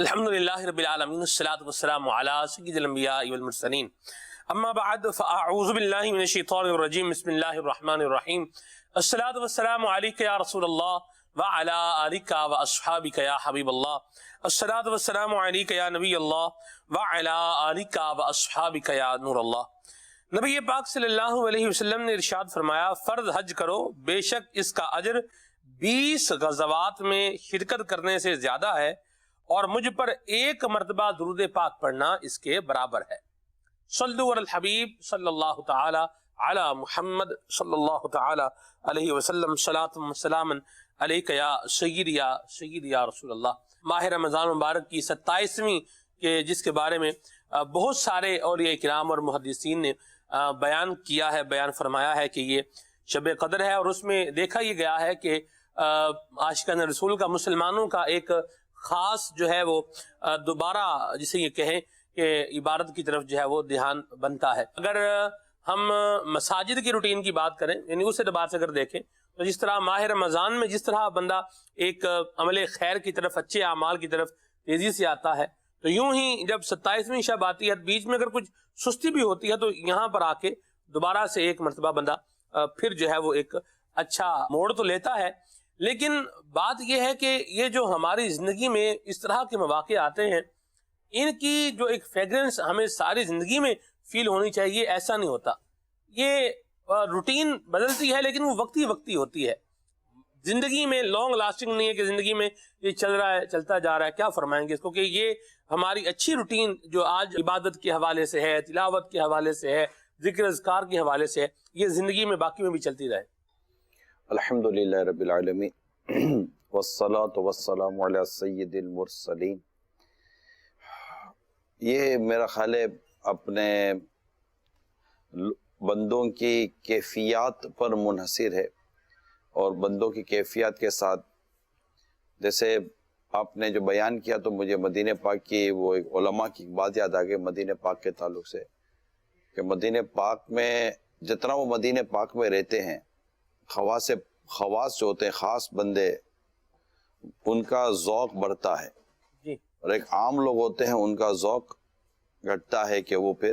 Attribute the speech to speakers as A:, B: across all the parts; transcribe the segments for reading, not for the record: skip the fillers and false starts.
A: الحمدللہ رب العالمین والصلاة والسلام علی سید الانبیاء والمرسلین اما بعد فاعوذ باللہ من الشیطان الرجیم بسم اللہ الرحمن الرحیم الصلاة والسلام علیک یا رسول اللہ وعلی آلک واصحابک یا حبیب اللہ الصلاة والسلام علیک یا نبی اللہ وعلی آلک واصحابک یا نور اللہ۔ نبی پاک صلی اللہ علیہ وسلم نے ارشاد فرمایا فرض حج کرو، بے شک اس کا اجر 20 غزوات میں شرکت کرنے سے زیادہ ہے اور مجھ پر ایک مرتبہ درود پاک پڑھنا اس کے برابر ہے۔ صلو علی الحبیب صلی اللہ تعالی علی محمد صلی اللہ تعالی علیہ وسلم صلاۃ و سلام علیک یا سید یا رسول اللہ۔ ماہ رمضان مبارک کی 27ویں کے جس کے بارے میں بہت سارے اولیاء کرام اور محدثین نے بیان کیا ہے، بیان فرمایا ہے کہ یہ شب قدر ہے، اور اس میں دیکھا یہ گیا ہے کہ عاشقان رسول کا، مسلمانوں کا ایک خاص جو ہے وہ دوبارہ جسے یہ کہیں کہ عبادت کی طرف جو ہے وہ دھیان بنتا ہے۔ اگر ہم مساجد کی روٹین کی بات کریں، یعنی اس اعتبار سے اگر دیکھیں تو جس طرح ماہ رمضان میں جس طرح بندہ ایک عمل خیر کی طرف، اچھے اعمال کی طرف تیزی سے آتا ہے، تو یوں ہی جب 27ویں شب آتی ہے، بیچ میں اگر کچھ سستی بھی ہوتی ہے تو یہاں پر آ کے دوبارہ سے ایک مرتبہ بندہ پھر جو ہے وہ ایک اچھا موڑ تو لیتا ہے۔ لیکن بات یہ ہے کہ یہ جو ہماری زندگی میں اس طرح کے مواقع آتے ہیں، ان کی جو ایک فریگرنس ہمیں ساری زندگی میں فیل ہونی چاہیے، ایسا نہیں ہوتا۔ یہ روٹین بدلتی ہے لیکن وہ وقتی ہوتی ہے، زندگی میں لانگ لاسٹنگ نہیں ہے کہ زندگی میں یہ چل رہا ہے، چلتا جا رہا ہے۔ کیا فرمائیں گے اس کو کہ یہ ہماری اچھی روٹین جو آج عبادت کے حوالے سے ہے، تلاوت کے حوالے سے ہے، ذکر اذکار کے حوالے سے ہے، یہ زندگی میں باقی میں بھی چلتی رہے؟
B: الحمدللہ رب العالمین والصلاة والسلام علی سید المرسلین۔ یہ میرا خیال ہے اپنے بندوں کی کیفیات پر منحصر ہے، اور بندوں کی کیفیات کے ساتھ جیسے آپ نے جو بیان کیا تو مجھے مدینہ پاک کی وہ ایک علماء کی بات یاد آ گئی مدینہ پاک کے تعلق سے، کہ مدینہ پاک میں جتنا وہ مدینہ پاک میں رہتے ہیں، خواص جو ہوتے ہیں، خاص بندے، ان کا ذوق بڑھتا ہے، اور ایک عام لوگ ہوتے ہیں ان کا ذوق گھٹتا ہے کہ وہ پھر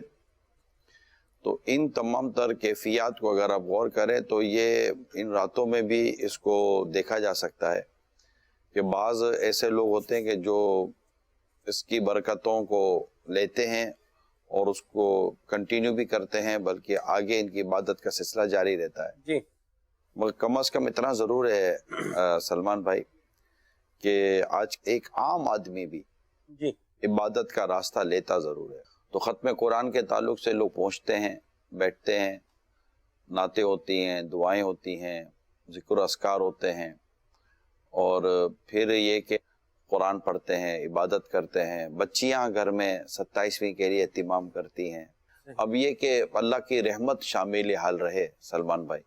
B: تو ان تمام تر کیفیات کو اگر آپ غور کریں تو یہ ان راتوں میں بھی اس کو دیکھا جا سکتا ہے کہ بعض ایسے لوگ ہوتے ہیں کہ جو اس کی برکتوں کو لیتے ہیں اور اس کو کنٹینیو بھی کرتے ہیں، بلکہ آگے ان کی عبادت کا سلسلہ جاری رہتا ہے۔
A: جی،
B: مگر کم از کم اتنا ضرور ہے سلمان بھائی کہ آج ایک عام آدمی بھی
A: جی
B: عبادت کا راستہ لیتا ضرور ہے۔ تو ختم قرآن کے تعلق سے لوگ پہنچتے ہیں، بیٹھتے ہیں، نعتیں ہوتی ہیں، دعائیں ہوتی ہیں، ذکر اذکار ہوتے ہیں، اور پھر یہ کہ قرآن پڑھتے ہیں، عبادت کرتے ہیں، بچیاں گھر میں 27ویں کے لیے اہتمام کرتی ہیں۔ اب یہ کہ اللہ کی رحمت شامل حال رہے سلمان بھائی،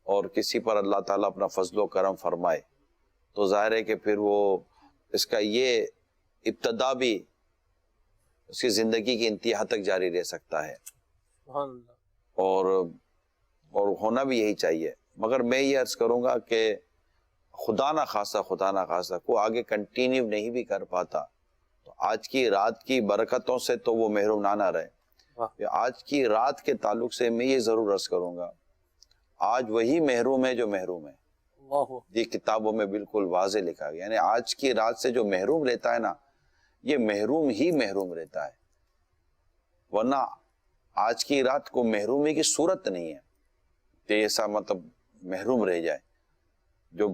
B: اور کسی پر اللہ تعالیٰ اپنا فضل و کرم فرمائے تو ظاہر ہے کہ پھر وہ اس کا یہ ابتدا بھی اس کی زندگی کی انتہا تک جاری رہ سکتا ہے،
A: سبحان اللہ،
B: اور ہونا بھی یہی چاہیے۔ مگر میں یہ عرض کروں گا کہ خدا نہ خاصہ کو آگے کنٹینیو نہیں بھی کر پاتا تو آج کی رات کی برکتوں سے تو وہ محروم نہ رہے۔ آج کی رات کے تعلق سے میں یہ ضرور عرض کروں گا، آج وہی محروم ہے جو محروم ہے۔ یہ کتابوں میں بالکل واضح لکھا گیا، یعنی آج کی رات سے جو محروم رہتا ہے نا، یہ محروم ہی محروم رہتا ہے، ورنہ آج کی رات کو محرومی کی صورت نہیں ہے کہ ایسا مطلب محروم رہ جائے۔ جو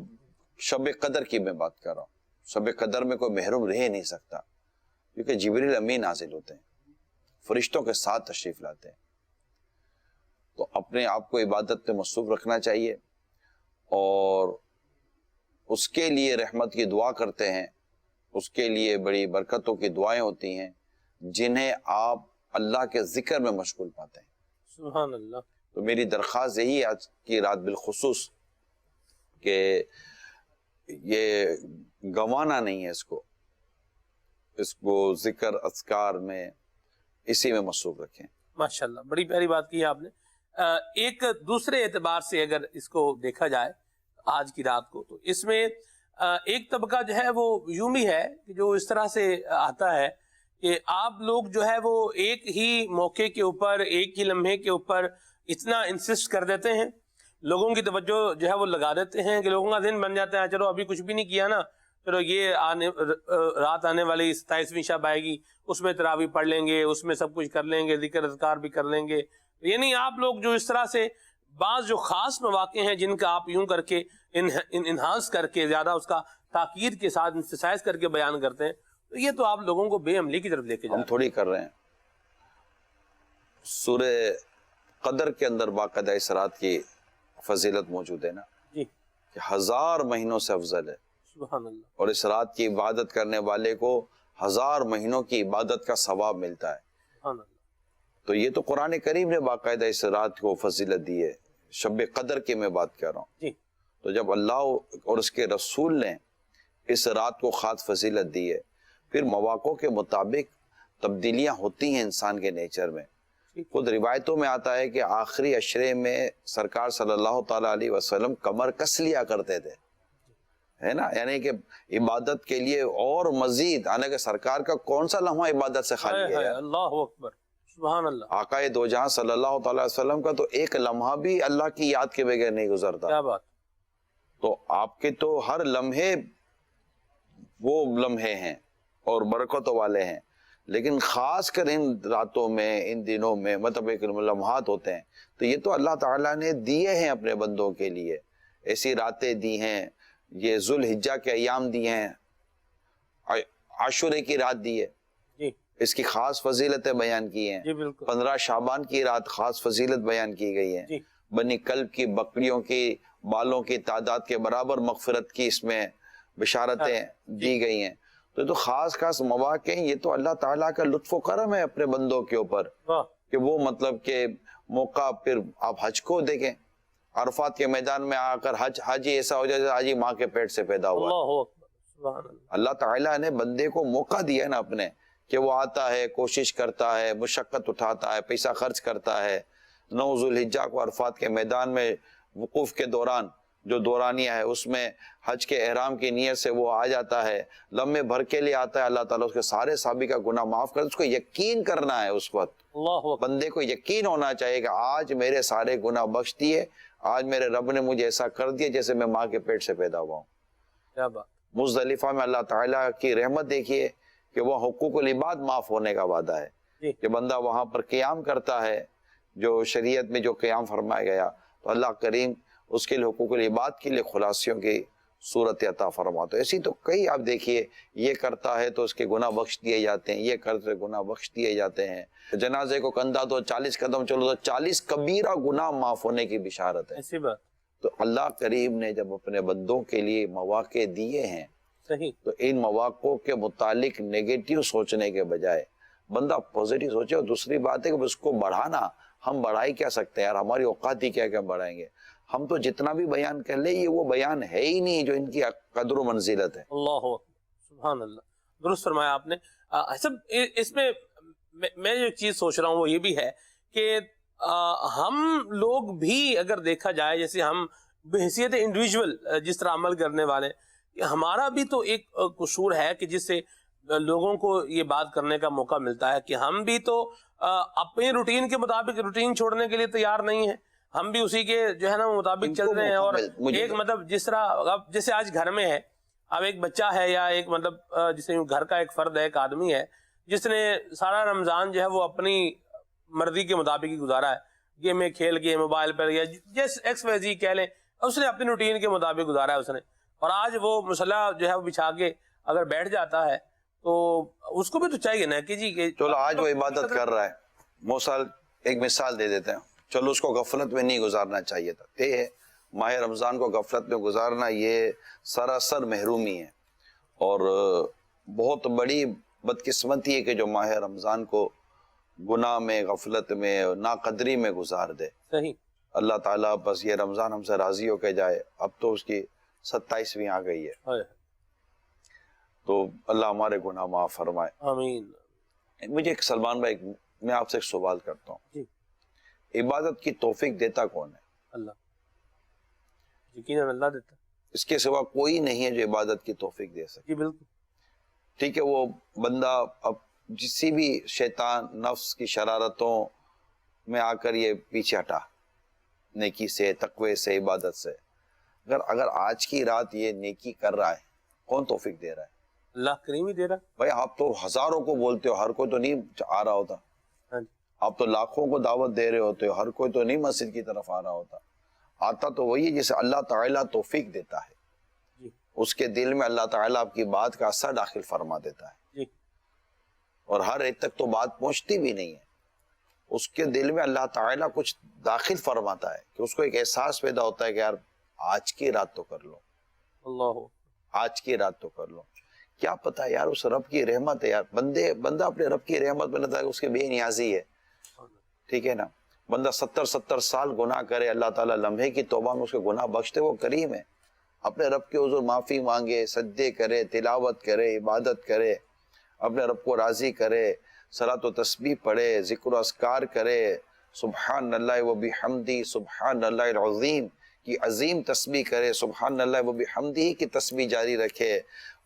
B: شب قدر کی میں بات کر رہا ہوں، شب قدر میں کوئی محروم رہ نہیں سکتا، کیونکہ جبریل امین نازل ہوتے ہیں، فرشتوں کے ساتھ تشریف لاتے ہیں۔ تو اپنے آپ کو عبادت میں مصروف رکھنا چاہیے، اور اس کے لیے رحمت کی دعا کرتے ہیں، اس کے لیے بڑی برکتوں کی دعائیں ہوتی ہیں جنہیں آپ اللہ کے ذکر میں مشغول پاتے ہیں۔
A: سبحان اللہ۔
B: تو میری درخواست یہی ہے آج کی رات بالخصوص کہ یہ گنوانا نہیں ہے، اس کو ذکر اذکار میں اسی میں مصروف رکھیں۔
A: ماشاءاللہ، بڑی پیاری بات کی ہے آپ نے۔ ایک دوسرے اعتبار سے اگر اس کو دیکھا جائے آج کی رات کو، تو اس میں ایک طبقہ جو ہے وہ یوں بھی ہے کہ جو اس طرح سے آتا ہے کہ آپ لوگ جو ہے وہ ایک ہی موقع کے اوپر، ایک ہی لمحے کے اوپر اتنا انسسٹ کر دیتے ہیں، لوگوں کی توجہ جو ہے وہ لگا دیتے ہیں کہ لوگوں کا ذہن بن جاتا ہے چلو ابھی کچھ بھی نہیں کیا نا، چلو یہ رات آنے والی 27ویں شب آئے گی، اس میں تراویح پڑھ لیں گے، اس میں سب کچھ کر لیں گے، ذکر اذکار بھی کر لیں گے. یعنی آپ لوگ جو اس طرح سے بعض جو خاص مواقع ہیں جن کا آپ یوں کر کے انہانس کر کے زیادہ اس کا تاکید کے ساتھ امفسائز کر کے بیان کرتے ہیں، تو یہ تو آپ لوگوں کو بے عملی کی طرف لے کے جا رہے ہیں.
B: ہم تھوڑی کر رہے ہیں. سورہ قدر کے اندر باقاعدہ اس رات کی فضیلت موجود ہے نا
A: جی
B: کہ 1000 مہینوں سے افضل ہے،
A: سبحان اللہ.
B: اور اس رات کی عبادت کرنے والے کو 1000 مہینوں کی عبادت کا ثواب ملتا ہے.
A: سبحان اللہ.
B: تو یہ تو قرآن کریم نے باقاعدہ اس رات کو فضیلت دی ہے. شب قدر کی میں بات کر رہا ہوں.
A: جی
B: تو جب اللہ اور اس کے رسول نے اس رات کو خاص فضیلت دی ہے، پھر مواقع کے مطابق تبدیلیاں ہوتی ہیں انسان کے نیچر میں. خود روایتوں میں آتا ہے کہ آخری عشرے میں سرکار صلی اللہ تعالیٰ علیہ وسلم کمر کس لیا کرتے تھے، ہے نا، یعنی کہ عبادت کے لیے اور مزید، حالانکہ سرکار کا کون سا لمحہ عبادت سے خالی ہے.
A: اللہ اکبر سبحان اللہ.
B: آقائے دو جہاں صلی اللہ تعالیٰ علیہ وسلم کا تو ایک لمحہ بھی اللہ کی یاد کے بغیر نہیں گزرتا.
A: کیا بات.
B: تو آپ کے تو ہر لمحے وہ لمحے ہیں اور برکتوں والے ہیں، لیکن خاص کر ان راتوں میں، ان دنوں میں، مطلب ایک لمحات ہوتے ہیں. تو یہ تو اللہ تعالیٰ نے دیے ہیں اپنے بندوں کے لیے، ایسی راتیں دی ہیں، یہ ذوالحجہ کے ایام دی ہیں، عاشورے کی رات دی ہے،
A: جی
B: اس کی خاص فضیلتیں بیان کی ہیں.
A: جی بالکل.
B: 15 شعبان کی رات خاص فضیلت بیان کی گئی ہے.
A: جی
B: بنی کلب کی بکریوں کی بالوں کی تعداد کے برابر مغفرت کی اس میں بشارتیں دی گئی ہیں. تو خاص خاص مواقع ہیں. یہ تو اللہ تعالیٰ کا لطف و کرم ہے اپنے بندوں کے اوپر
A: واہ.
B: کہ وہ مطلب کہ موقع. پھر آپ حج کو دیکھیں، عرفات کے میدان میں آ کر حج ایسا ہو جائے جیسے حج ماں کے پیٹ سے پیدا ہوا.
A: اللہ اکبر سبحان اللہ.
B: اللہ تعالیٰ نے بندے کو موقع دیا ہے نا اپنے، کہ وہ آتا ہے، کوشش کرتا ہے، مشقت اٹھاتا ہے، پیسہ خرچ کرتا ہے. 9 ذوالحجہ کو عرفات کے میدان میں وقوف کے دوران جو دورانیہ ہے اس میں حج کے احرام کی نیت سے وہ آ جاتا ہے، لمحے بھر کے لیے آتا ہے. اللہ تعالیٰ اس کے سارے سابقہ گناہ معاف کر، اس کو یقین کرنا ہے. اس وقت
A: اللہ اکبر.
B: بندے کو یقین ہونا چاہیے کہ آج میرے سارے گناہ بخش دیے، آج میرے رب نے مجھے ایسا کر دیا جیسے میں ماں کے پیٹ سے پیدا ہوا ہوں.
A: کیا بات.
B: مزدلفہ میں اللہ تعالیٰ کی رحمت دیکھیے کہ وہ حقوق العباد معاف ہونے کا وعدہ ہے
A: جی
B: کہ بندہ وہاں پر قیام کرتا ہے، جو شریعت میں جو قیام فرمایا گیا، تو اللہ کریم اس کے لیے حقوق العباد کے لیے خلاصیوں کی صورت عطا فرماتا ہے. ایسی تو کئی آپ دیکھیے، یہ کرتا ہے تو اس کے گناہ بخش دیے جاتے ہیں، یہ کرتے گناہ بخش دیے جاتے ہیں. جنازے کو کندھا تو 40 قدم چلو تو 40 کبیرہ گناہ معاف ہونے کی بشارت ہے.
A: ایسی بات.
B: تو اللہ کریم نے جب اپنے بندوں کے لیے مواقع دیے ہیں
A: صحیح.
B: تو ان مواقع کے متعلق نیگیٹو سوچنے کے بجائے بندہ پوزیٹو سوچے. اور دوسری بات ہے کہ اس کو بڑھانا، ہم بڑھائی کیا سکتے ہیں یار، ہماری اوقات ہی کیا بڑھائیں گے. ہم تو جتنا بھی بیان کر لیں یہ وہ بیان ہے ہی نہیں جو ان کی قدر و منزلت ہے.
A: اللہ سبحان اللہ. درست فرمایا آپ نے. سب اس میں میں جو چیز سوچ رہا ہوں وہ یہ بھی ہے کہ ہم لوگ بھی اگر دیکھا جائے، جیسے ہم بحیثیت انڈیویجول جس طرح عمل کرنے والے، ہمارا بھی تو ایک قصور ہے کہ جس سے لوگوں کو یہ بات کرنے کا موقع ملتا ہے کہ ہم بھی تو اپنے روٹین کے مطابق روٹین چھوڑنے کے لیے تیار نہیں ہیں. ہم بھی اسی کے جو ہے نا مطابق چل رہے ہیں. اور ایک مطلب جس طرح اب جیسے آج گھر میں ہے، اب ایک بچہ ہے یا ایک مطلب جسے گھر کا ایک فرد ہے، ایک آدمی ہے جس نے سارا رمضان جو ہے وہ اپنی مرضی کے مطابق ہی گزارا ہے، گیمیں کھیل کے، موبائل پر یا جس ایکس وائی زی کہہ لیں، اس نے اپنی روٹین کے مطابق گزارا ہے اس نے. اور آج وہ مسلح جو ہے وہ بچھا کے اگر بیٹھ جاتا ہے تو اس کو بھی تو چاہیے نا کہ جی کہ
B: چلو آج وہ عبادت کر رہا ہے. ایک مثال دے دیتے ہیں. چلو اس کو غفلت میں نہیں گزارنا چاہیے تھا. یہ ہے ماہ رمضان کو غفلت میں گزارنا، یہ سراسر محرومی ہے اور بہت بڑی بدقسمتی ہے کہ جو ماہ رمضان کو گناہ میں، غفلت میں، ناقدری میں گزار دے.
A: صحیح.
B: اللہ تعالیٰ بس یہ رمضان ہم سے راضی ہو کے جائے. اب تو اس کی 27ویں آ گئی ہے، تو اللہ ہمارے گناہ معاف فرمائے.
A: آمین.
B: مجھے ایک سلمان بھائی، میں آپ سے ایک سوال کرتا ہوں.
A: جی.
B: عبادت کی توفیق دیتا کون ہے؟
A: اللہ. یقیناً اللہ دیتا.
B: اس کے سوا کوئی نہیں ہے جو عبادت کی توفیق دے سکے.
A: جی بالکل.
B: ٹھیک ہے، وہ بندہ اب جسی بھی شیطان نفس کی شرارتوں میں آ کر یہ پیچھے ہٹا نیکی سے، تقوی سے، عبادت سے. اگر آج کی رات یہ نیکی کر رہا ہے، کون توفیق دے رہا ہے؟
A: اللہ کریم ہی دے رہا.
B: بھائی آپ تو ہزاروں کو بولتے ہو، ہر کوئی تو نہیں آ رہا ہوتا.
A: ہاں جی.
B: آپ تو لاکھوں کو دعوت دے رہے ہوتے ہو، ہر کوئی تو نہیں مسجد کی طرف آ رہا ہوتا. آتا تو وہی ہے جسے اللہ تعالیٰ توفیق دیتا ہے.
A: جی.
B: اس کے دل میں اللہ تعالیٰ آپ کی بات کا اثر داخل فرما دیتا ہے.
A: جی.
B: اور ہر ایک تک تو بات پہنچتی بھی نہیں ہے. اس کے دل میں اللہ تعالیٰ کچھ داخل فرماتا ہے کہ اس کو ایک احساس پیدا ہوتا ہے کہ یار آج کی رات تو کر لو،
A: اللہ،
B: آج کی رات تو کر لو. کیا پتا یار اس رب کی رحمت ہے. یار بندہ اپنے رب کی رحمت میں نہ اس کے بے نیازی ہے. ٹھیک ہے نا، بندہ 70 سال گناہ کرے، اللہ تعالیٰ لمحے کی توبہ میں اس کے گناہ بخشتے. وہ کریم ہے. اپنے رب کے حضور معافی مانگے، سجدے کرے، تلاوت کرے، عبادت کرے، اپنے رب کو راضی کرے، صلاۃ و تسبیح پڑھے، ذکر و اذکار کرے، سبحان اللہ و بحمدی، سبحان اللہ العظیم کی عظیم تسبیح کرے، سبحان اللہ و بحمدی کی تسبیح جاری رکھے،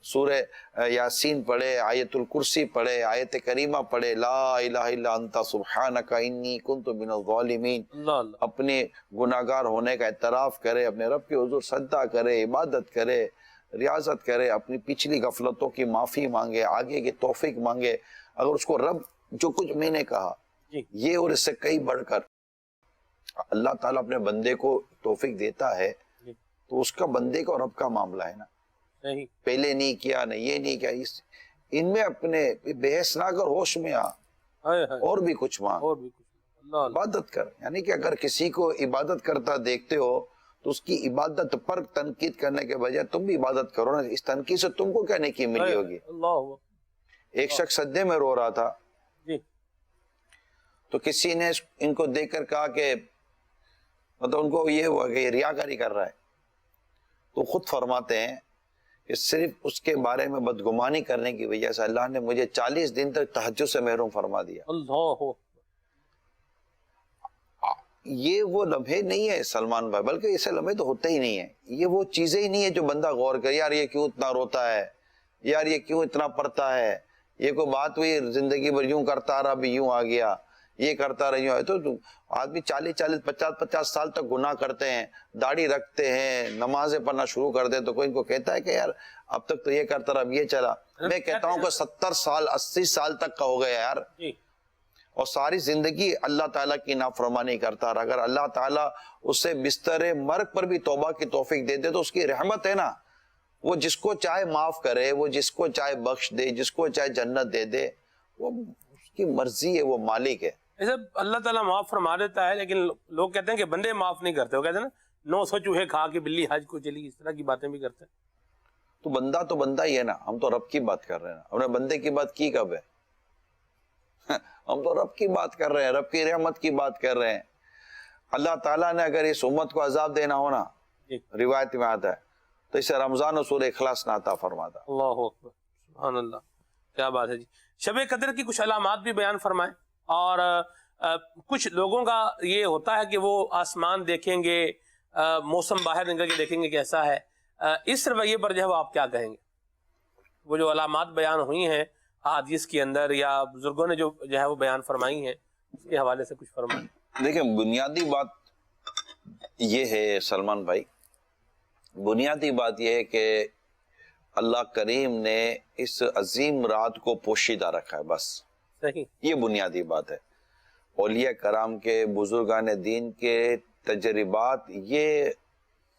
B: سورہ یاسین پڑھے، آیت الکرسی پڑھے، آیت کریمہ پڑھے، لا الہ الا انت سبحانک انی کنت من الظالمین. اپنے گناہگار ہونے کا اعتراف کرے، اپنے رب کے حضور سجدہ کرے، عبادت کرے، ریاضت کرے، اپنی پچھلی غفلتوں کی معافی مانگے، آگے کی توفیق مانگے. اگر اس کو رب جو کچھ میں نے کہا یہ اور اس سے کئی بڑھ کر اللہ تعالیٰ اپنے بندے کو توفیق دیتا ہے تو اس کا بندے کا اور رب کا معاملہ ہے نا. پہلے نہیں کیا، نہ یہ نہیں کیا، ان میں اپنے بحث نہ کر، ہوش میں آ اور بھی کچھ مانگ، عبادت کر. یعنی کہ اگر کسی کو عبادت کرتا دیکھتے ہو تو اس کی عبادت پر تنقید کرنے کے بجائے تم بھی عبادت کرو نا. اس تنقید سے تم کو کیا نیکی ملی ہوگی. ایک شخص سجدے میں رو رہا تھا تو کسی نے ان کو دیکھ کر کہا کہ مطلب ان کو یہ ہوا کہ یہ ریاکاری کر رہا ہے. تو خود فرماتے ہیں کہ صرف اس کے بارے میں بدگمانی کرنے کی وجہ سے اللہ نے مجھے 40 دن تک تہجد سے محروم فرما دیا. یہ وہ لمحے نہیں ہے سلمان بھائی، بلکہ ایسے لمحے تو ہوتے ہی نہیں ہیں. یہ وہ چیزیں ہی نہیں ہے جو بندہ غور کرے، یار یہ کیوں اتنا روتا ہے، یار یہ کیوں اتنا پڑھتا ہے، یہ کوئی بات ہوئی زندگی بھر یوں کرتا رہا بھی یوں آ گیا، یہ کرتا رہی ہوں. تو آدمی 40 50 سال تک گناہ کرتے ہیں، داڑھی رکھتے ہیں، نمازیں پڑھنا شروع کر دیں تو کوئی ان کو کہتا ہے کہ یار اب تک تو یہ کرتا رہا، اب یہ چلا. میں کہتا ہوں کہ 70 سال 80 سال تک کا ہو گیا یار، اور ساری زندگی اللہ تعالیٰ کی نافرمانی کرتا رہا. اگر اللہ تعالیٰ اسے بستر مرگ پر بھی توبہ کی توفیق دے دے تو اس کی رحمت ہے نا. وہ جس کو چاہے معاف کرے، وہ جس کو چاہے بخش دے، جس کو چاہے جنت دے دے، وہ اس کی مرضی ہے، وہ مالک ہے.
A: ایسا اللہ تعالیٰ معاف فرما دیتا ہے، لیکن لوگ کہتے ہیں کہ بندے معاف نہیں کرتے. وہ کہتے ہیں نا 900 چوہے کھا کے بلی حج کو چلی، اس طرح کی باتیں بھی کرتے ہیں.
B: تو بندہ ہی ہے نا. ہم تو رب کی بات کر رہے ہیں نا، اپنے بندے کی بات کی کب ہے؟ ہم تو رب کی بات کر رہے ہیں، رب کی رحمت کی بات کر رہے ہیں. اللہ تعالیٰ نے اگر اس امت کو عذاب دینا ہونا، روایت میں آتا ہے تو اسے رمضان و سورہ اخلاص نہ عطا فرماتا.
A: اللہ اکبر، سبحان اللہ، کیا بات ہے جی. شب قدر کی کچھ علامات بھی بیان فرمائیں. اور کچھ لوگوں کا یہ ہوتا ہے کہ وہ آسمان دیکھیں گے، موسم باہر نکل کے دیکھیں گے کیسا ہے. اس رویے پر جو ہے وہ آپ کیا کہیں گے؟ وہ جو علامات بیان ہوئی ہیں حدیث کے اندر یا بزرگوں نے جو ہے وہ بیان فرمائی ہیں، اس کے حوالے سے کچھ فرمائیں.
B: دیکھیں، بنیادی بات یہ ہے سلمان بھائی، بنیادی بات یہ ہے کہ اللہ کریم نے اس عظیم رات کو پوشیدہ رکھا ہے. بس
A: صحیح، یہ
B: بنیادی بات ہے. اولیاء کرام کے، بزرگان دین کے تجربات یہ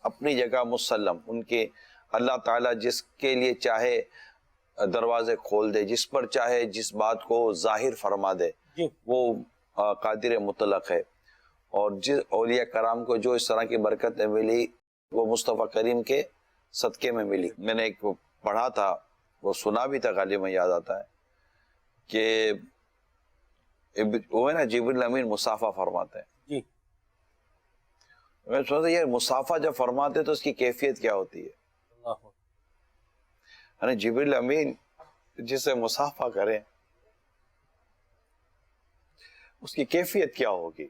B: اپنی جگہ مسلم. ان کے اللہ تعالیٰ جس کے لیے چاہے دروازے کھول دے، جس پر چاہے جس بات کو ظاہر فرما دے، وہ قادر مطلق ہے. اور جس اولیاء کرام کو جو اس طرح کی برکتیں ملی وہ مصطفیٰ کریم کے صدقے میں ملی. میں نے ایک پڑھا تھا، وہ سنا بھی تھا، غالب میں یاد آتا ہے کہ وہ ہے نا جبریل امین مصافحہ فرماتے ہیں. میں سوچتا یہ مصافحہ جب فرماتے تو اس کی کیفیت کیا ہوتی ہے. یعنی جبریل امین جس سے مصافحہ کریں اس کی کیفیت کیا ہوگی.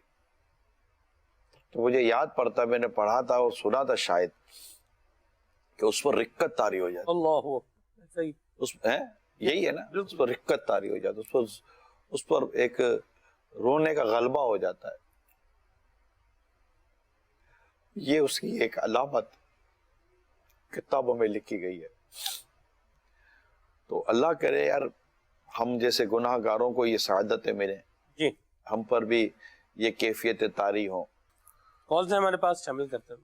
B: تو مجھے یاد پڑتا، میں نے پڑھا تھا اور سنا تھا شاید کہ اس پر رقت طاری ہو جاتی
A: اللہ صحیح
B: اس یہی ہے نا, اس پر رقت طاری ہو جاتی, اس پر ایک رونے کا غلبہ ہو جاتا ہے. یہ اس کی ایک علامت کتابوں میں لکھی گئی ہے. تو اللہ کرے یار ہم جیسے گناہ گاروں کو یہ سعادتیں ملیں,
A: جی
B: ہم پر بھی یہ کیفیت طاری ہوں.
A: کال سے ہمارے پاس شامل کرتے ہیں.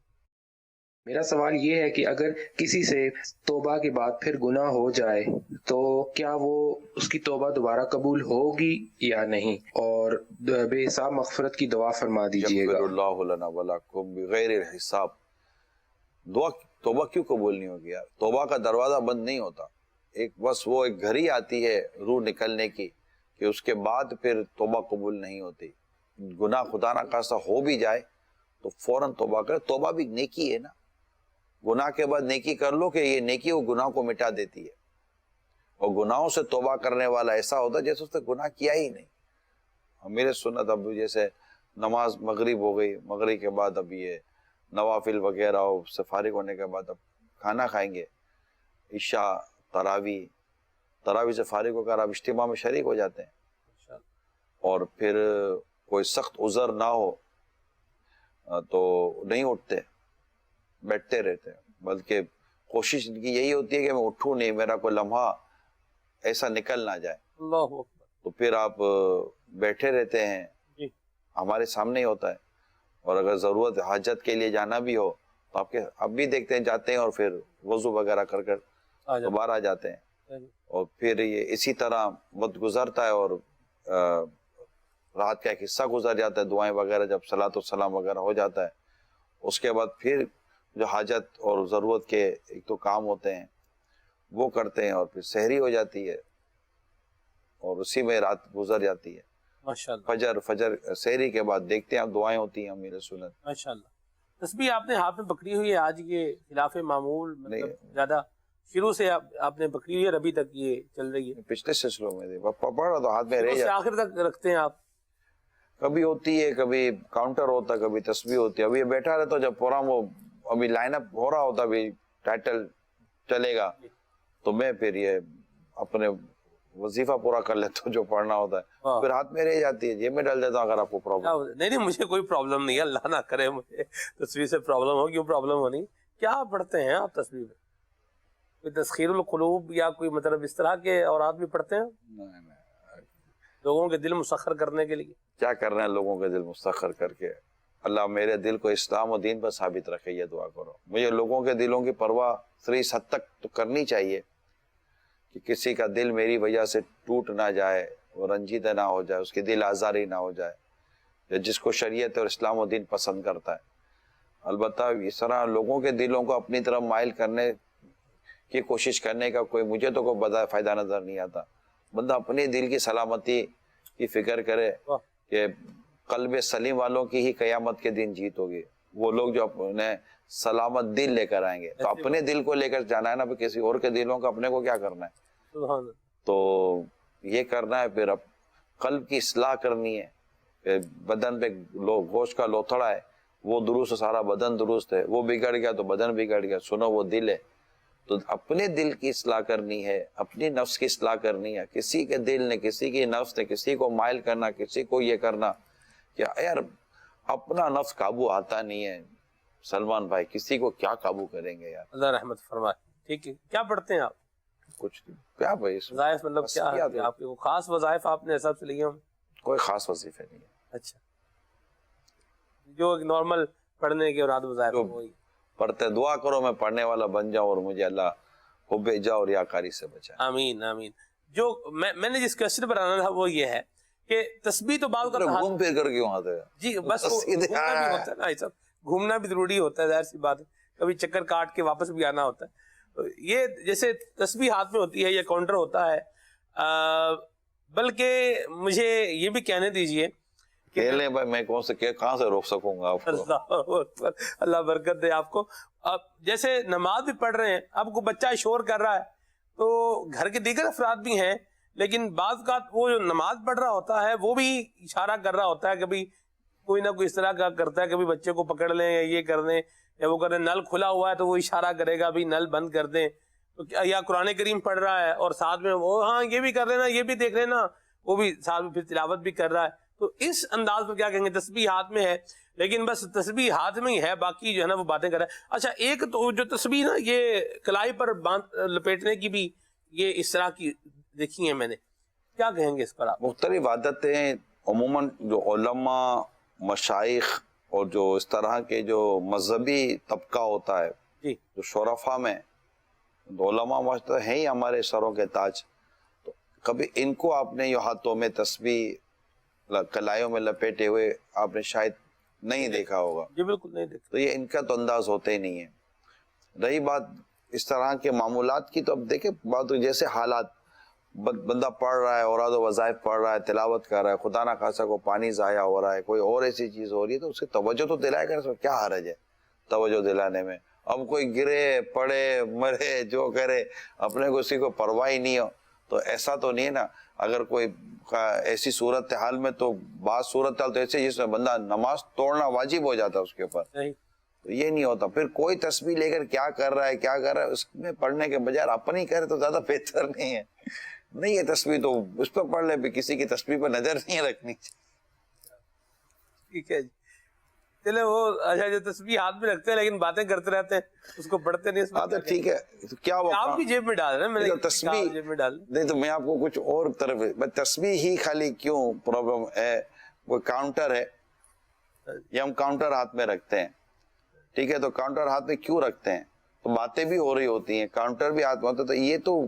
C: میرا سوال یہ ہے کہ اگر کسی سے توبہ کے بعد پھر گناہ ہو جائے تو کیا وہ اس کی توبہ دوبارہ قبول ہوگی یا نہیں, اور بے حساب مغفرت کی دعا فرما دیجیے گا.
B: یغفر اللہ لنا ولکم بغیر حساب. دعا توبہ کیوں قبول نہیں ہوگی یار؟ توبہ کا دروازہ بند نہیں ہوتا, بس وہ ایک گھڑی آتی ہے روح نکلنے کی کہ اس کے بعد پھر توبہ قبول نہیں ہوتی. گناہ خدا نہ خواستہ ہو بھی جائے تو فوراً توبہ کرے. توبہ بھی نیکی ہے نا, گناہ کے بعد نیکی کر لو کہ یہ نیکی وہ گناہ کو مٹا دیتی ہے. اور گناہوں سے توبہ کرنے والا ایسا ہوتا ہے جیسے اس نے گناہ کیا ہی نہیں. میرے سنت اب جیسے نماز مغرب ہو گئی, مغرب کے بعد اب یہ نوافل وغیرہ سے فارغ ہونے کے بعد اب کھانا کھائیں گے, عشاء تراویح سے فارغ ہو کر آپ اجتماع میں شریک ہو جاتے ہیں. اور پھر کوئی سخت عذر نہ ہو تو نہیں اٹھتے, بیٹھتے رہتے ہیں, بلکہ کوشش ان کی یہی ہوتی ہے کہ میں اٹھوں نہیں, میرا کوئی لمحہ ایسا نکل نہ جائے.
A: اللہ اکبر.
B: تو پھر آپ بیٹھے رہتے ہیں, ہمارے سامنے ہی ہوتا ہے. اور اگر ضرورت حاجت کے لیے جانا بھی ہو تو آپ بھی دیکھتے ہیں, جاتے ہیں اور پھر وضو وغیرہ کر دوبارہ آ جاتے ہیں. اور پھر یہ اسی طرح وقت گزرتا ہے اور رات کا ایک حصہ گزر جاتا ہے, دعائیں وغیرہ جب صلاۃ والسلام وغیرہ ہو جاتا ہے. اس کے بعد پھر جو حاجت اور ضرورت کے ایک تو کام ہوتے ہیں وہ کرتے ہیں, اور پھر سحری ہو جاتی ہے اور اسی میں رات گزر جاتی ہے.
A: ماشاءاللہ.
B: فجر سحری کے بعد دیکھتے ہیں دعائیں ہوتی ہیں میرے سنت.
A: ماشاءاللہ. تسبیح آپ نے ہاتھ میں پکڑی ہوئی ہے, آج یہ خلاف معمول مطلب زیادہ شروع سے آپ نے پکڑی ہوئی ہے اور ابھی تک یہ چل رہی ہے؟
B: پچھلے سلسلوں میں پڑھا تو ہاتھ میں رہ جاتا,
A: آخر تک رکھتے ہیں آپ؟
B: کبھی ہوتی ہے, کبھی کاؤنٹر ہوتا ہے, کبھی تسبیح ہوتی ہے. ابھی یہ بیٹھا رہتا جب پروگرام وہ ابھی لائن اپ ہو رہا ہوتا, ابھی ٹائٹل چلے گا تو میں پھر یہ اپنے وظیفہ پورا کر لیتا ہوں جو پڑھنا ہوتا ہے, پھر ہاتھ میں رہ جاتی ہے, جیب میں ڈال دیتا ہوں اگر آپ کو پرابلم.
A: نہیں مجھے کوئی پرابلم نہیں ہے, اللہ نہ کرے مجھے تصویر سے پرابلم ہو. کیوں پرابلم ہونی؟ کیا پڑھتے ہیں آپ تصویر میں؟ کوئی تسخیر القلوب یا کوئی مطلب اس طرح کے اوراد بھی پڑھتے ہیں لوگوں کے دل مسخر کرنے کے لیے؟
B: کیا کر رہے ہیں لوگوں کے دل مسخر کر کے؟ اللہ میرے دل کو اسلام و دین پر ثابت رکھے, یہ دعا کرو. مجھے لوگوں کے دلوں کی پرواہ اس حد تک تو کرنی چاہیے کہ کسی کا دل میری وجہ سے ٹوٹ نہ جائے, وہ رنجیدہ نہ ہو جائے, اس کی دل آزاری نہ ہو جائے, جس کو شریعت اور اسلام و دین پسند کرتا ہے. البتہ اس طرح لوگوں کے دلوں کو اپنی طرف مائل کرنے کی کوشش کرنے کا مجھے تو کوئی فائدہ نظر نہیں آتا. بندہ اپنے دل کی سلامتی کی فکر کرے کہ قلب سلیم والوں کی ہی قیامت کے دن جیت ہوگی. وہ لوگ جو اپنے سلامت دل لے کر آئیں گے, تو اپنے دل کو لے کر جانا ہے نا, کسی اور کے دلوں کا اپنے کو کیا کرنا ہے؟ تو یہ کرنا ہے. پھر اب قلب کی اصلاح کرنی ہے. بدن پہ گوشت کا لوتھڑا ہے, وہ درست ہے, سارا بدن درست ہے, وہ بگڑ گیا تو بدن بگڑ گیا. سنو وہ دل ہے, تو اپنے دل کی اصلاح کرنی ہے, اپنی نفس کی اصلاح کرنی ہے. کسی کے دل نے, کسی کی نفس نے کسی کو مائل کرنا, کسی کو یہ کرنا کہ یار اپنا نفس قابو آتا نہیں ہے. سلمان بھائی کسی کو کیا قابو کریں گے یار؟
A: اللہ رحمت فرمائے. ٹھیک ہے, کیا پڑھتے ہیں آپ؟
B: کچھ کیا بھائی
A: وظائف مطلب کیا ہے آپ کے؟ خاص وظائف آپ نے حساب سے لیے ہوں؟
B: کوئی خاص وظیفے نہیں ہے.
A: اچھا, جو نارمل پڑھنے کے اور وظائف وہی
B: پڑھتے. دعا کرو میں پڑھنے والا بن جاؤں اور مجھے اللہ حب جا اور ریاکاری سے بچائے.
A: آمین آمین. جو میں نے جس کوشچن پر آنا تھا وہ یہ ہے کہ تسبیح تو بعض کا
B: گھوم پھر کر کیوں آتے ہیں؟
A: جی بس گھومنا بھی ہوتا ہے نا, یہ سب گھومنا بھی ضروری ہوتا ہے, ظاہر سی بات ہے. کبھی چکر کاٹ کے واپس بھی آنا ہوتا ہے. یہ جیسے تسبیح ہاتھ میں ہوتی ہے یا کاؤنٹر ہوتا ہے, بلکہ مجھے یہ بھی کہنے دیجئے
B: کھیلنے بھائی میں کہاں سے روک سکوں گا آپ کو؟
A: اللہ برکت دے آپ کو. اب جیسے نماز بھی پڑھ رہے ہیں, اب کو بچہ شور کر رہا ہے تو گھر کے دیگر افراد بھی ہیں, لیکن بعض کا وہ جو نماز پڑھ رہا ہوتا ہے وہ بھی اشارہ کر رہا ہوتا ہے کہ بھئی کوئی نہ کوئی اس طرح کا کرتا ہے، کبھی بچے کو پکڑ لیں یا یہ کر دیں یا وہ کر دیں، نل کھلا ہوا ہے تو وہ اشارہ کرے گا بھی نل بند کر دیں، تو یا قرآن کریم پڑھ رہا ہے اور ساتھ میں وہ ہاں یہ بھی کر لینا، یہ بھی دیکھ لینا، وہ بھی ساتھ میں پھر تلاوت بھی کر رہا ہے. تو اس انداز میں کیا کہیں گے، تسبیح ہاتھ میں ہے لیکن بس تسبیح ہاتھ میں ہی ہے، باقی جو ہے نا وہ باتیں کر رہا ہے. اچھا ایک تو جو تسبیح نا یہ کلائی پر لپیٹنے کی بھی یہ اس طرح کی دیکھی ہیں میں نے، کیا کہیں گے اس پر آپ؟
B: مختلف عادتیں عموماً جو علماء، مشائخ اور جو اس طرح کے جو مذہبی طبقہ ہوتا ہے،
A: جی
B: جو شرفا میں علماء مشتہ ہیں ہی ہمارے سروں کے تاج، تو کبھی ان کو آپ نے یہ ہاتھوں میں تسبیح کلائیوں میں لپیٹے ہوئے آپ نے شاید نہیں دیکھا ہوگا.
A: جی بالکل نہیں دیکھا.
B: تو یہ ان کا تو انداز ہوتا ہی نہیں ہے. رہی بات اس طرح کے معمولات کی، تو اب دیکھیں بات جیسے حالات، بندہ پڑھ رہا ہے، اوراد و وظائف پڑھ رہا ہے، تلاوت کر رہا ہے، خدا نہ خاصہ کو پانی ضائع ہو رہا ہے، کوئی اور ایسی چیز ہو رہی ہے، تو اس کی توجہ تو دلائے گا، کیا حرج ہے توجہ دلانے میں. اب کوئی گرے پڑے مرے جو کرے، اپنے کو اسی کو پرواہ ہی نہیں ہو، تو ایسا تو نہیں ہے نا. اگر کوئی ایسی صورتحال میں، تو بعض صورتحال تو ایسے جس میں بندہ نماز توڑنا واجب ہو جاتا ہے اس کے اوپر، تو یہ نہیں ہوتا. پھر کوئی تسبیح لے کر کیا کر رہا ہے اس میں پڑھنے کے بجائے اپنی کرے تو زیادہ بہتر نہیں ہے. نہیں ہے تسبیح تو اس پہ پڑھ لے، کسی کی تسبیح پہ نظر نہیں رکھنی.
A: ٹھیک ہے جی. چلے وہ اچھا جو تسبیح ہاتھ میں رکھتے ہیں لیکن باتیں کرتے رہتے ہیں، اس کو پڑھتے نہیں.
B: ہاں تو ٹھیک ہے، کیا وہ
A: آپ کی جیب میں ڈال رہے ہیں، میں نے
B: تسبیح
A: جیب میں ڈال
B: نہیں، تو میں آپ کو کچھ اور طرف تسبیح ہی خالی کیوں پرابلم ہے. وہ کاؤنٹر ہے، یہ ہم کاؤنٹر ہاتھ میں رکھتے ہیں، ٹھیک ہے، تو کاؤنٹر ہاتھ میں کیوں رکھتے ہیں؟ تو باتیں بھی ہو رہی ہوتی ہیں، کاؤنٹر بھی ہاتھ میں ہوتا ہے. تو یہ تو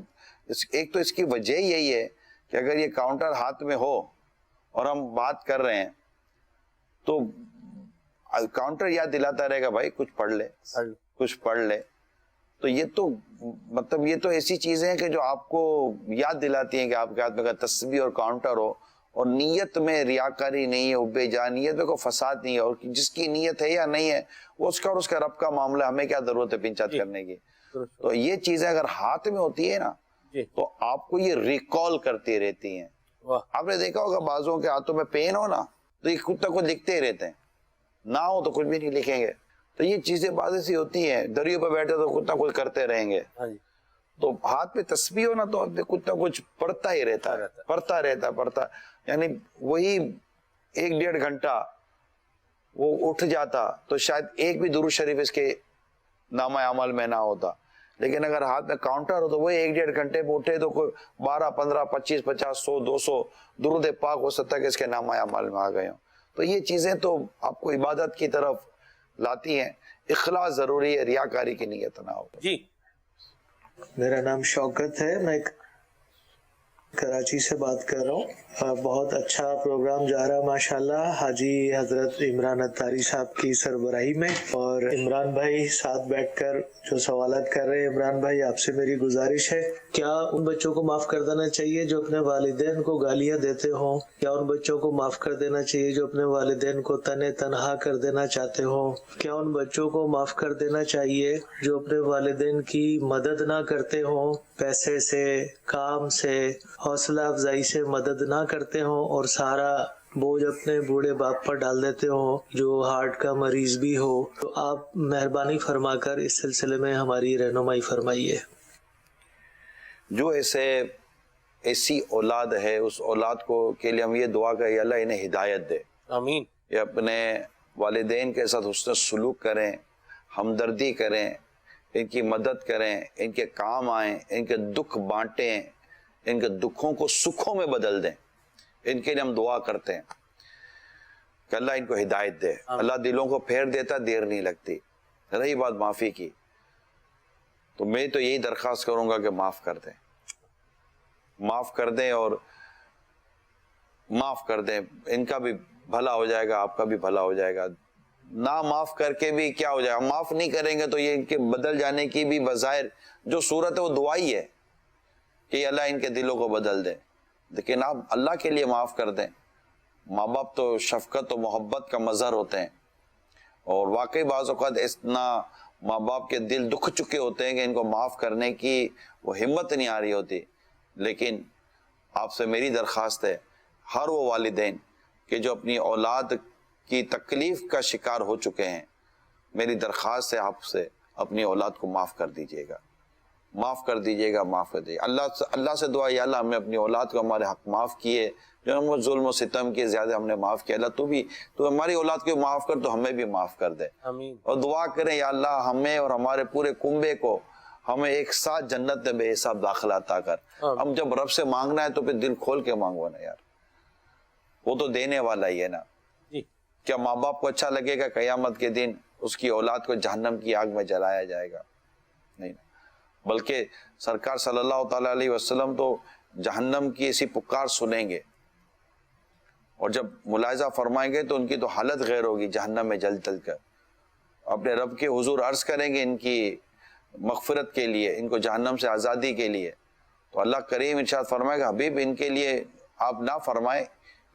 B: ایک تو اس کی وجہ یہی ہے کہ اگر یہ کاؤنٹر ہاتھ میں ہو اور ہم بات کر رہے ہیں تو کاؤنٹر یاد دلاتا رہے گا بھائی کچھ پڑھ لے، کچھ پڑھ لے. تو یہ تو مطلب یہ تو ایسی چیزیں ہیں کہ جو آپ کو یاد دلاتی ہیں کہ آپ کے ہاتھ میں اگر تسبیح اور کاؤنٹر ہو اور نیت میں ریاکاری نہیں ہے، بے جا نیت میں کوئی فساد نہیں ہے، اور جس کی نیت ہے یا نہیں ہے وہ اس کا اور اس کا رب کا معاملہ، ہمیں کیا ضرورت ہے پنچات کرنے کی. تو یہ چیزیں اگر ہاتھ میں ہوتی ہے نا تو آپ کو یہ ریکال کرتی رہتی ہیں. آپ نے دیکھا ہوگا بعضوں کے ہاتھوں میں پین ہو نا تو یہ کچھ نہ کچھ لکھتے ہی رہتے ہیں، نہ ہو تو کچھ بھی نہیں لکھیں گے. تو یہ چیزیں بعض ایسی ہوتی ہیں، دریوں پہ بیٹھے تو کچھ نہ کچھ کرتے رہیں گے. تو ہاتھ میں تسبیح ہو نا تو کچھ نہ کچھ پڑھتا ہی رہتا ہے، پڑھتا رہتا ہے، پڑھتا، یعنی وہی 1-1.5 گھنٹہ وہ اٹھ جاتا تو شاید ایک بھی درود شریف اس کے نامہ عمل میں نہ ہوتا. لیکن اگر ہاتھ میں کاؤنٹر ہو تو وہ 1-1.5 گھنٹے میں اٹھے تو کوئی 12, 15, 25, 50, 100, 200 درود پاک ہو سکتا ہے کہ اس کے نامہ عمل میں آ گئے ہوں. تو یہ چیزیں تو آپ کو عبادت کی طرف لاتی ہیں. اخلاص ضروری ہے، ریاکاری کی نیت نہ ہو.
A: جی
D: میرا نام شوکت ہے، میں کراچی سے بات کر رہا ہوں. بہت اچھا پروگرام جا رہا ہے ماشاءاللہ، حاجی حضرت عمران اتاری صاحب کی سربراہی میں، اور عمران بھائی ساتھ بیٹھ کر جو سوالات کر رہے ہیں. عمران بھائی آپ سے میری گزارش ہے، کیا ان بچوں کو معاف کر دینا چاہیے جو اپنے والدین کو گالیاں دیتے ہوں؟ کیا ان بچوں کو معاف کر دینا چاہیے جو اپنے والدین کو تنہا کر دینا چاہتے ہوں؟ کیا ان بچوں کو معاف کر دینا چاہیے جو اپنے والدین کی مدد نہ کرتے ہوں، پیسے سے، کام سے، حوصلہ افزائی سے مدد نہ کرتے ہوں، اور سارا بوجھ اپنے بوڑھے باپ پر ڈال دیتے ہوں جو ہارٹ کا مریض بھی ہو؟ تو آپ مہربانی فرما کر اس سلسلے میں ہماری رہنمائی فرمائیے.
B: جو ایسی اولاد ہے اس اولاد کو کے لیے ہم یہ دعا کریں اللہ انہیں ہدایت دے،
A: آمین.
B: یہ اپنے والدین کے ساتھ حسن سلوک کریں، ہمدردی کریں، ان کی مدد کریں، ان کے کام آئیں، ان کے دکھ بانٹیں، ان کے دکھوں کو سکھوں میں بدل دیں. ان کے لیے ہم دعا کرتے ہیں کہ اللہ ان کو ہدایت دے. اللہ دلوں کو پھیر دیتا، دیر نہیں لگتی. رہی بات معافی کی تو میں تو یہی درخواست کروں گا کہ معاف کر دیں، معاف کر دیں، اور معاف کر دیں. ان کا بھی بھلا ہو جائے گا، آپ کا بھی بھلا ہو جائے گا. نہ معاف کر کے بھی کیا ہو جائے گا، معاف نہیں کریں گے تو یہ ان کے بدل جانے کی بھی بظاہر جو صورت ہے وہ دعا ہی ہے کہ اللہ ان کے دلوں کو بدل دے. لیکن آپ اللہ کے لیے معاف کر دیں. ماں باپ تو شفقت و محبت کا مظہر ہوتے ہیں، اور واقعی بعض اوقات اتنا ماں باپ کے دل دکھ چکے ہوتے ہیں کہ ان کو معاف کرنے کی وہ ہمت نہیں آ رہی ہوتی. لیکن آپ سے میری درخواست ہے ہر وہ والدین کہ جو اپنی اولاد کی تکلیف کا شکار ہو چکے ہیں، میری درخواست ہے آپ سے اپنی اولاد کو معاف کر دیجیے گا، معاف کر دیجیے گا، معاف کر دیجیے گا۔ اللہ سے دعا، یا اللہ ہمیں اپنی اولاد کو ہمارے حق معاف کیے، جو ہم ظلم و ستم کے زیادہ ہم نے معاف کیا، اللہ تو ہماری اولاد کو معاف کر، تو ہمیں بھی معاف کر دے۔
A: آمین۔
B: اور دعا کریں یا اللہ ہمیں اور ہمارے پورے کنبے کو ہمیں ایک ساتھ جنت میں بے حساب داخلہ عطا کر۔ ہم جب رب سے مانگنا ہے تو پھر دل کھول کے مانگو نا یار، وہ تو دینے والا ہی ہے نا۔
A: جی
B: کیا ماں باپ کو اچھا لگے گا قیامت کے دن اس کی اولاد کو جہنم کی آگ میں جلایا جائے گا؟ نہیں، بلکہ سرکار صلی اللہ تعالیٰ علیہ وسلم تو جہنم کی ایسی پکار سنیں گے، اور جب ملاحظہ فرمائیں گے تو ان کی تو حالت غیر ہوگی، جہنم میں جل جل کر اپنے رب کے حضور عرض کریں گے ان کی مغفرت کے لیے، ان کو جہنم سے آزادی کے لیے۔ تو اللہ کریم ارشاد فرمائے گا حبیب ان کے لیے آپ نہ فرمائیں،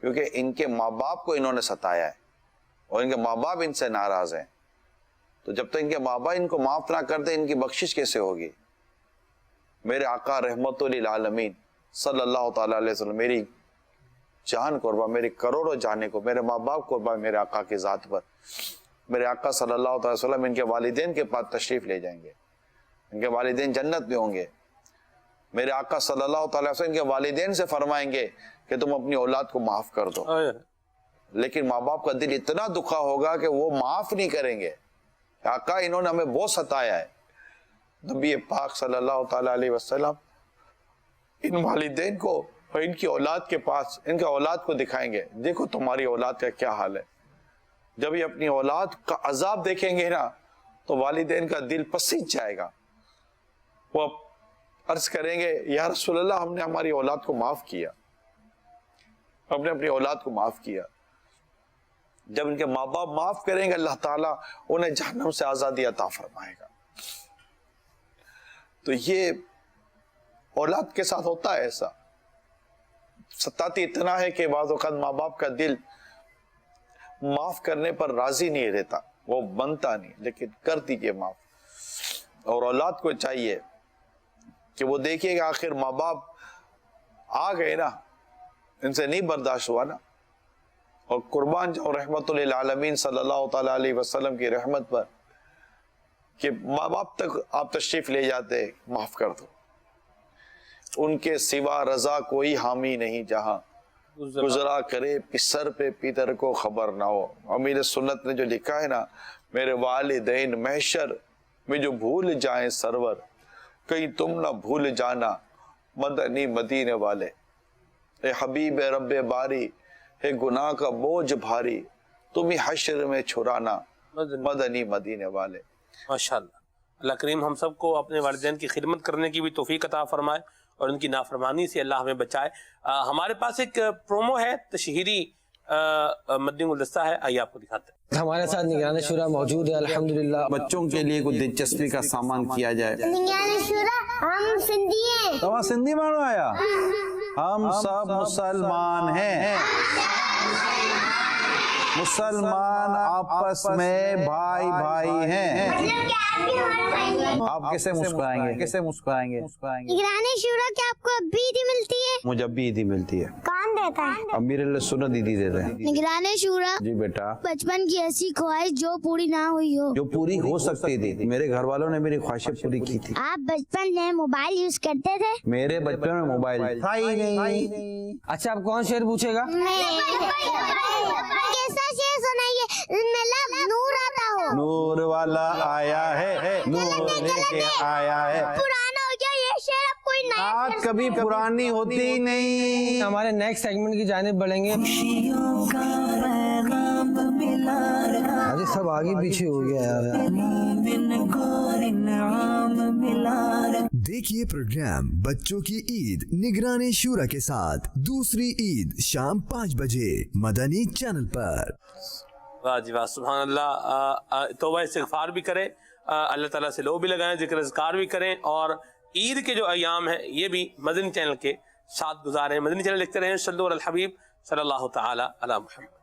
B: کیونکہ ان کے ماں باپ کو انہوں نے ستایا ہے اور ان کے ماں باپ ان سے ناراض ہیں۔ تو جب تک ان کے ماں باپ ان کو معاف نہ کرتے، ان کی بخشش کیسے ہوگی؟ میرے آقا رحمت للعالمین صلی اللہ تعالیٰ علیہ وسلم، میری جان قربان، میری کروڑوں جانے کو، میرے ماں باپ قربان میرے آقا کی ذات پر۔ میرے آقا صلی اللہ تعالیٰ علیہ وسلم ان کے والدین کے پاس تشریف لے جائیں گے، ان کے والدین جنت میں ہوں گے۔ میرے آقا صلی اللہ تعالیٰ علیہ وسلم ان کے والدین سے فرمائیں گے کہ تم اپنی اولاد کو معاف کر دو، لیکن ماں باپ کا دل اتنا دکھا ہوگا کہ وہ معاف نہیں کریں گے۔ آقا انہوں نے ہمیں بہت ستایا ہے۔ نبی پاک صلی اللہ تعالیٰ علیہ وسلم ان والدین کو اور ان کی اولاد کے پاس ان کے اولاد کو دکھائیں گے، دیکھو تمہاری اولاد کا کیا حال ہے۔ جب یہ اپنی اولاد کا عذاب دیکھیں گے نا تو والدین کا دل پسیج جائے گا، وہ عرض کریں گے یا رسول اللہ ہم نے ہماری اولاد کو معاف کیا، ہم نے اپنی اولاد کو معاف کیا۔ جب ان کے ماں باپ معاف کریں گے اللہ تعالیٰ انہیں جہنم سے آزادی عطا فرمائے گا۔ تو یہ اولاد کے ساتھ ہوتا ہے ایسا، ستاتی اتنا ہے کہ بعض اوقات ماں باپ کا دل معاف کرنے پر راضی نہیں رہتا، وہ بنتا نہیں، لیکن کر دیجئے معاف۔ اور اولاد کو چاہیے کہ وہ دیکھیے کہ آخر ماں باپ آ گئے نا، ان سے نہیں برداشت ہوا نا، اور قربان جاؤ رحمت للعالمین صلی اللہ تعالیٰ علیہ وسلم کی رحمت پر کہ ماں باپ تک آپ تشریف لے جاتے، معاف کر دو، ان کے سوا رضا کوئی حامی نہیں جہاں، گزرا کرے سر پہ پیتر کو خبر نہ ہو۔ امیر سنت نے جو لکھا ہے نا، میرے والدین محشر میں جو بھول جائیں سرور، کہیں تم نہ بھول جانا مدنی مدینے والے۔ اے حبیب رب باری ہے گناہ کا بوجھ بھاری، تم ہی حشر میں چھڑانا مدنی مدینے والے۔
A: ماشاءاللہ، اللہ کریم ہم سب کو اپنے والدین کی خدمت کرنے کی بھی توفیق عطا فرمائے اور ان کی نافرمانی سے اللہ ہمیں بچائے۔ ہمارے پاس ایک پرومو ہے، تشہیری مدنی گلدستہ ہے، آئیے آپ کو دکھاتے ہیں۔
E: ہمارے ساتھ نگران شورا موجود ہے الحمدللہ۔
F: بچوں کے لیے کچھ دلچسپی کا سامان کیا جائے۔
G: نگران شورا ہم سندھی ہیں۔
F: تو وہاں سندھی مانو آیا، ہم سب مسلمان ہیں، مسلمان آپس میں بھائی بھائی ہیں۔ آپ کیسے مسکرائیں گے، کیسے مسکرائیں گے؟
G: نگران شورا کیا آپ کو اب بھی عیدی ملتی ہے؟
F: مجھے اب بھی عیدی ملتی ہے۔
G: کون دیتا ہے؟
F: امیر اللہ سنت عیدی دیتے ہیں۔
G: نگران شورا
F: جی بیٹا،
G: بچپن کی ایسی خواہش جو پوری نہ ہوئی ہو۔
F: جو پوری ہو سکتی تھی، میرے گھر والوں نے میری خواہشیں پوری کی تھی۔
G: آپ بچپن میں موبائل یوز کرتے تھے؟
F: میرے بچپن میں موبائل تھا ہی نہیں۔
E: اچھا اب کون شعر پوچھے گا؟
G: کیسا شعر سنائیے؟ مطلب نور آتا ہو۔
F: نور والا آیا ہے، نور لے کے آیا ہے۔
G: پرانا ہو گیا یہ شعر، اب کوئی نیا
F: بات کبھی پرانی ہوتی ہی نہیں۔
E: ہمارے نیکسٹ سیگمنٹ کی جانب بڑھیں گے۔ ابھی سب آگے پیچھے ہو گیا یار۔
H: دیکھیے پروگرام بچوں کی عید نگران شورا کے ساتھ دوسری عید شام 5 بجے مدنی چینل پر۔
A: واہ جی واہ، سبحان اللہ۔ توبہ استغفار بھی کریں، اللہ تعالیٰ سے لو بھی لگائیں، ذکر اذکار بھی کریں، اور عید کے جو ایام ہیں یہ بھی مدنی چینل کے ساتھ گزاریں۔ مدنی چینل لکھتے رہیں، صلو علی الحبیب صلی اللہ تعالی علی محمد۔